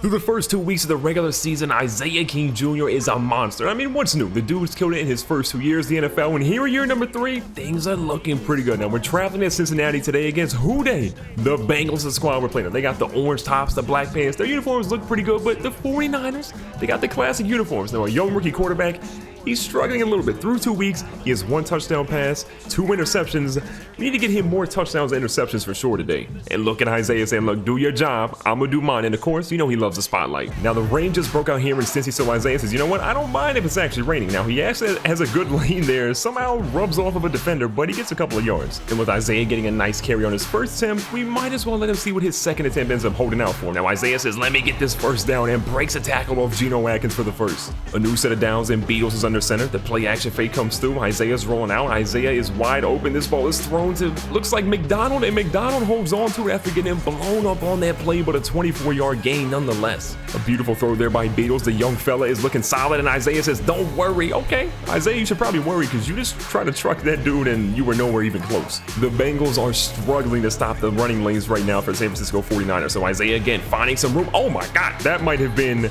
Through the first 2 weeks of the regular season, Isaiah King Jr. is a monster. I mean, what's new? The dude's killed it in his first 2 years in the NFL, and here, year number 3, things are looking pretty good. Now, we're traveling to Cincinnati today against who they? The Bengals, the squad we're playing. They got the orange tops, the black pants. Their uniforms look pretty good, but the 49ers, they got the classic uniforms. Now, a young rookie quarterback, he's struggling a little bit. Through 2 weeks, he has 1 touchdown pass, 2 interceptions. We need to get him more touchdowns and interceptions for sure today. And look at Isaiah saying, look, do your job. I'm going to do mine. And of course, you know he loves the spotlight. Now, the rain just broke out here in Cincy, so Isaiah says, you know what? I don't mind if it's actually raining. Now, he actually has a good lane there. Somehow rubs off of a defender, but he gets a couple of yards. And with Isaiah getting a nice carry on his first attempt, we might as well let him see what his second attempt ends up holding out for. Now, Isaiah says, let me get this first down, and breaks a tackle off Geno Atkins for the first. A new set of downs, and Beatles is under center. The play action fake comes through. Isaiah's rolling out. Isaiah is wide open. This ball is thrown to, looks like McDonald, and McDonald holds on to it after getting blown up on that play, but a 24-yard gain nonetheless. A beautiful throw there by Beatles. The young fella is looking solid, and Isaiah says, don't worry. Okay, Isaiah, you should probably worry because you just tried to truck that dude and you were nowhere even close. The Bengals are struggling to stop the running lanes right now for the San Francisco 49ers. So Isaiah again finding some room. Oh my God, that might have been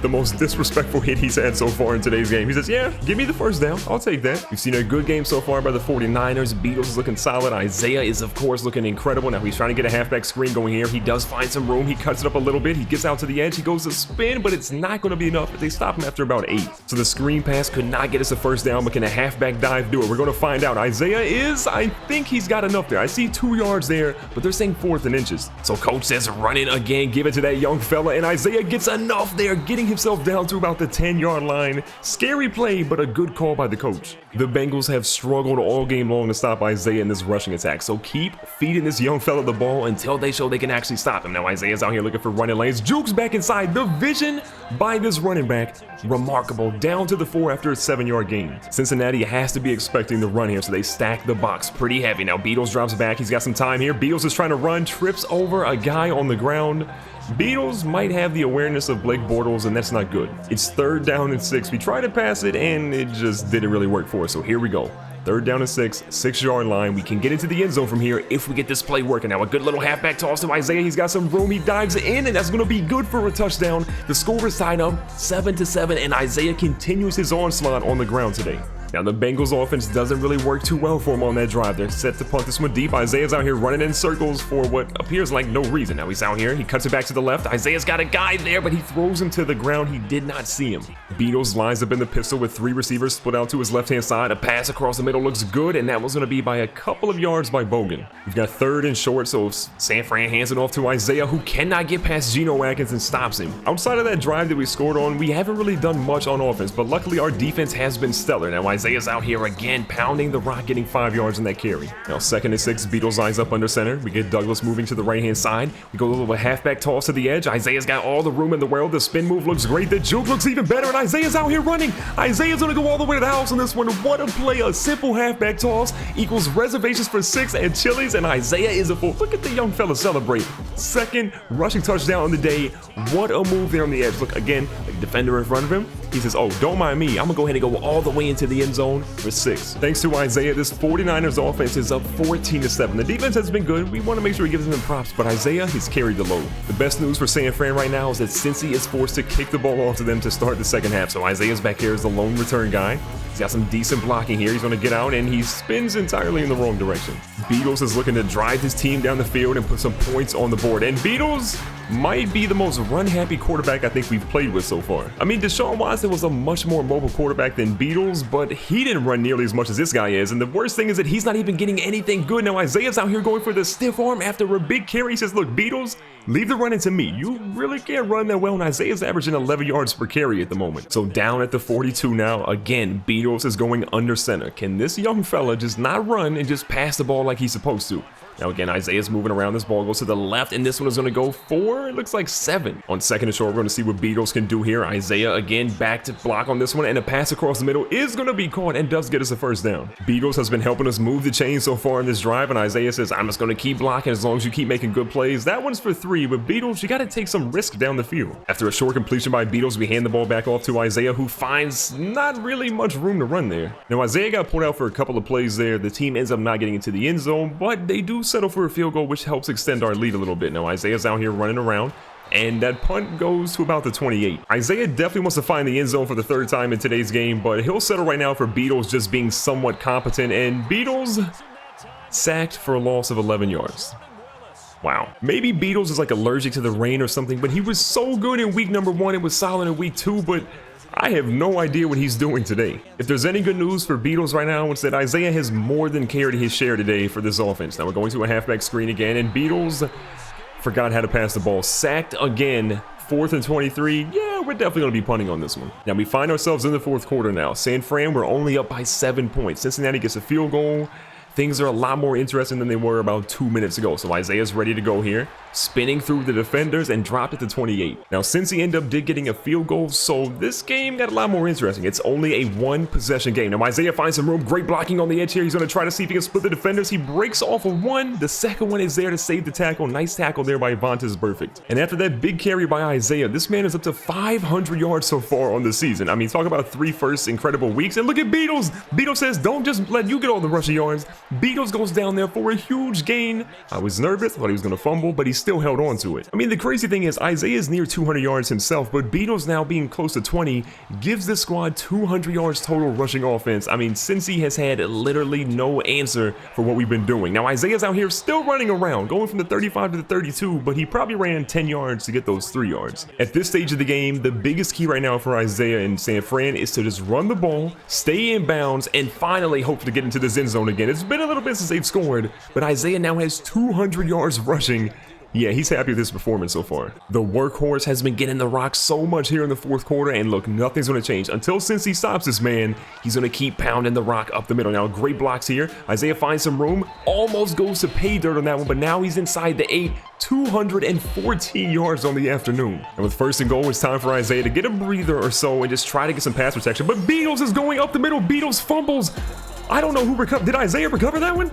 the most disrespectful hit he's had so far in today's game. He says, yeah, give me the first down. I'll take that. We've seen a good game so far by the 49ers. Beatles is looking solid. Isaiah is, of course, looking incredible. Now, he's trying to get a halfback screen going here. He does find some room. He cuts it up a little bit. He gets out to the edge. He goes to spin, but it's not going to be enough. They stop him after about 8. So the screen pass could not get us a first down, but can a halfback dive do it? We're going to find out. Isaiah is, I think he's got enough there. I see 2 yards there, but they're saying 4th and inches. So coach says, run it again. Give it to that young fella, and Isaiah gets enough there, getting himself down to about the 10-yard line. Scary play, but a good call by the coach. The Bengals have struggled all game long to stop Isaiah in this rushing attack, so keep feeding this young fella the ball until they show they can actually stop him. Now Isaiah's out here looking for running lanes. Jukes back inside. The vision by this running back, remarkable. Down to the 4 after a 7-yard gain. Cincinnati has to be expecting the run here, so they stack the box pretty heavy. Now Beatles drops back. He's got some time here. Beatles is trying to run, trips over a guy on the ground. Beatles might have the awareness of Blake Bortles, and that's not good. It's 3rd down and 6. We tried to pass it, and it just didn't really work for us. So here we go. 3rd down and 6, 6-yard line. We can get into the end zone from here if we get this play working. Now a good little halfback toss to Isaiah. He's got some room. He dives in, and that's going to be good for a touchdown. The score is tied up 7-7, and Isaiah continues his onslaught on the ground today. Now, the Bengals offense doesn't really work too well for him on that drive. They're set to punt this one deep. Isaiah's out here running in circles for what appears like no reason. Now, he's out here. He cuts it back to the left. Isaiah's got a guy there, but he throws him to the ground. He did not see him. Beatles lines up in the pistol with 3 receivers split out to his left-hand side. A pass across the middle looks good, and that was going to be by a couple of yards by Bogan. We've got 3rd and short, so San Fran hands it off to Isaiah, who cannot get past Geno Atkins and stops him. Outside of that drive that we scored on, we haven't really done much on offense, but luckily our defense has been stellar. Now, Isaiah's out here again, pounding the rock, getting 5 yards in that carry. Now 2nd and 6, Beatles lines up under center. We get Douglas moving to the right-hand side. We go a little halfback toss to the edge. Isaiah's got all the room in the world. The spin move looks great. The juke looks even better, and Isaiah's out here running. Isaiah's gonna go all the way to the house on this one. What a play. A simple halfback toss equals reservations for 6 and Chili's, and Isaiah is a fool. Look at the young fella celebrate. 2nd rushing touchdown on the day. What a move there on the edge. Look, again, a defender in front of him. He says, oh, don't mind me. I'm gonna go ahead and go all the way into the end zone for 6. Thanks to Isaiah, this 49ers offense is up 14-7. The defense has been good. We want to make sure we give them props, but Isaiah, he's carried the load. The best news for San Fran right now is that Cincy is forced to kick the ball off to them to start the 2nd half. So Isaiah's back here as the lone return guy. He's got some decent blocking here. He's going to get out, and he spins entirely in the wrong direction. Beatles is looking to drive his team down the field and put some points on the board. And Beatles might be the most run-happy quarterback I think we've played with so far. I mean, Deshaun Watson was a much more mobile quarterback than Beatles, but he didn't run nearly as much as this guy is. And the worst thing is that he's not even getting anything good. Now, Isaiah's out here going for the stiff arm after a big carry. He says, look, Beatles, leave the running to me. You really can't run that well, and Isaiah's averaging 11 yards per carry at the moment. So down at the 42 now. Again, Beatles is going under center. Can this young fella just not run and just pass the ball like he's supposed to? Now again, Isaiah's moving around. This ball goes to the left, and this one is going to go 4. It looks like 7. On 2nd and short, we're going to see what Beatles can do here. Isaiah again back to block on this one, and a pass across the middle is going to be caught and does get us a first down. Beatles has been helping us move the chain so far in this drive, and Isaiah says, I'm just going to keep blocking as long as you keep making good plays. That one's for 3, but Beatles, you got to take some risk down the field. After a short completion by Beatles, we hand the ball back off to Isaiah, who finds not really much room to run there. Now Isaiah got pulled out for a couple of plays there. The team ends up not getting into the end zone, but they do settle for a field goal, which helps extend our lead a little bit. Now Isaiah's out here running around. and that punt goes to about the 28. Isaiah definitely wants to find the end zone for the third time in today's game, but he'll settle right now for Beatles just being somewhat competent, and Beatles sacked for a loss of 11 yards. Wow. Maybe Beatles is like allergic to the rain or something, but he was so good in week number 1 and was solid in week 2, but I have no idea what he's doing today. If there's any good news for Beatles right now, it's that Isaiah has more than carried his share today for this offense. Now we're going to a halfback screen again, and Beatles forgot how to pass the ball. Sacked again, 4th and 23. Yeah, we're definitely going to be punting on this one. Now we find ourselves in the 4th quarter now. San Fran, we're only up by 7 points. Cincinnati gets a field goal. Things are a lot more interesting than they were about 2 minutes ago. So Isaiah's ready to go here, spinning through the defenders and dropped it to 28. Now, since he ended up getting a field goal, so this game got a lot more interesting. It's only a 1-possession game. Now, Isaiah finds some room. Great blocking on the edge here. He's going to try to see if he can split the defenders. He breaks off of one. The second one is there to save the tackle. Nice tackle there by Vontaze Burfict. And after that big carry by Isaiah, this man is up to 500 yards so far on the season. I mean, talk about 3 first incredible weeks. And look at Beatles. Beatles says, don't just let you get all the rushing yards. Beatles goes down there for a huge gain. I was nervous, thought he was going to fumble, but he still held on to it. I mean, the crazy thing is Isaiah is near 200 yards himself, but Beatles now being close to 20 gives this squad 200 yards total rushing offense. I mean, Cincy has had literally no answer for what we've been doing. Now, Isaiah's out here still running around, going from the 35 to the 32, but he probably ran 10 yards to get those 3 yards. At this stage of the game, the biggest key right now for Isaiah and San Fran is to just run the ball, stay in bounds, and finally hope to get into the end zone again. It's been a little bit since they've scored, but Isaiah now has 200 yards rushing. Yeah, he's happy with this performance so far. The workhorse has been getting the rock so much here in the 4th quarter, and look, nothing's going to change. Until Cincy stops this man, he's going to keep pounding the rock up the middle. Now, great blocks here. Isaiah finds some room, almost goes to pay dirt on that one, but now he's inside the 8. 214 yards on the afternoon. And with 1st and goal, it's time for Isaiah to get a breather or so and just try to get some pass protection. But Beatles is going up the middle. Beatles fumbles. I don't know who recovered. Did Isaiah recover that one?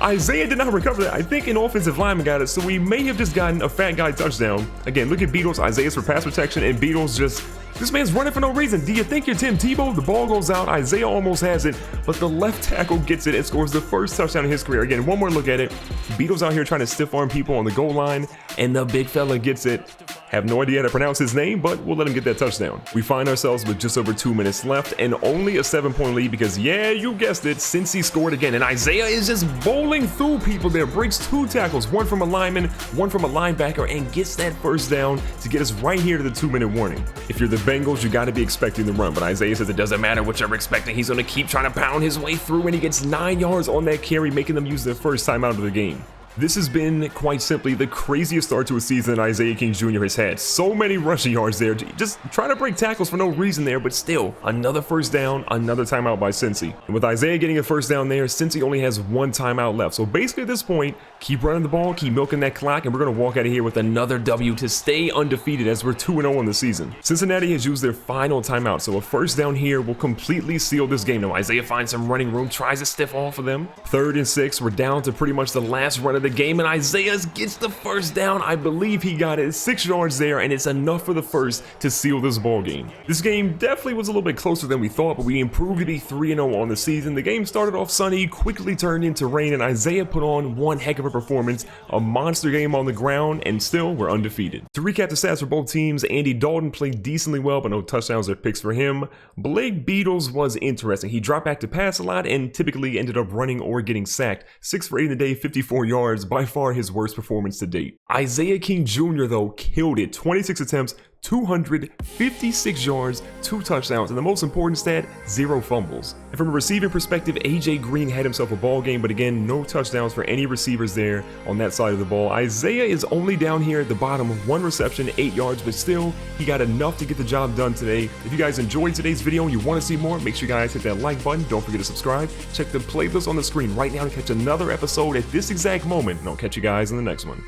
Isaiah did not recover that. I think an offensive lineman got it, so we may have just gotten a fat guy touchdown. Again, look at Beatles. Isaiah's for pass protection, and Beatles just... This man's running for no reason. Do you think you're Tim Tebow? The ball goes out. Isaiah almost has it, but the left tackle gets it and scores the first touchdown in his career. Again, one more look at it. Beatles out here trying to stiff arm people on the goal line, and the big fella gets it. Have no idea how to pronounce his name, but we'll let him get that touchdown. We find ourselves with just over 2 minutes left and only a 7-point lead because, yeah, you guessed it, Cincy scored again. And Isaiah is just bowling through people there. Breaks 2 tackles, one from a lineman, one from a linebacker, and gets that first down to get us right here to the 2-minute warning. If you're the Bengals, you got to be expecting the run, but Isaiah says it doesn't matter what you're expecting. He's going to keep trying to pound his way through, and he gets 9 yards on that carry, making them use their first time out of the game. This has been, quite simply, the craziest start to a season Isaiah King Jr. has had. So many rushing yards there, just trying to break tackles for no reason there, but still, another first down, another timeout by Cincy. And with Isaiah getting a first down there, Cincy only has 1 timeout left. So basically at this point, keep running the ball, keep milking that clock, and we're going to walk out of here with another W to stay undefeated as we're 2-0 on the season. Cincinnati has used their final timeout, so a first down here will completely seal this game. Now Isaiah finds some running room, tries to stiff off of them. 3rd and 6, we're down to pretty much the last run of the game, and Isaiah gets the first down. I believe he got it. 6 yards there, and it's enough for the first to seal this ball game. This game definitely was a little bit closer than we thought, but we improved to be 3-0 on the season. The game started off sunny, quickly turned into rain, and Isaiah put on one heck of a performance, a monster game on the ground, and still we're undefeated. To recap the stats for both teams, Andy Dalton played decently well, but no touchdowns or picks for him. Blake Beatles was interesting. He dropped back to pass a lot and typically ended up running or getting sacked. 6 for 8 in the day, 54 yards, by far his worst performance to date. Isaiah King Jr. though killed it. 26 attempts, 256 yards, 2 touchdowns, and the most important stat, 0 fumbles. And from a receiving perspective, AJ Green had himself a ball game, but again, no touchdowns for any receivers there on that side of the ball. Isaiah is only down here at the bottom, 1 reception, 8 yards, but still, he got enough to get the job done today. If you guys enjoyed today's video and you want to see more, make sure you guys hit that like button. Don't forget to subscribe. Check the playlist on the screen right now to catch another episode at this exact moment, and I'll catch you guys in the next one.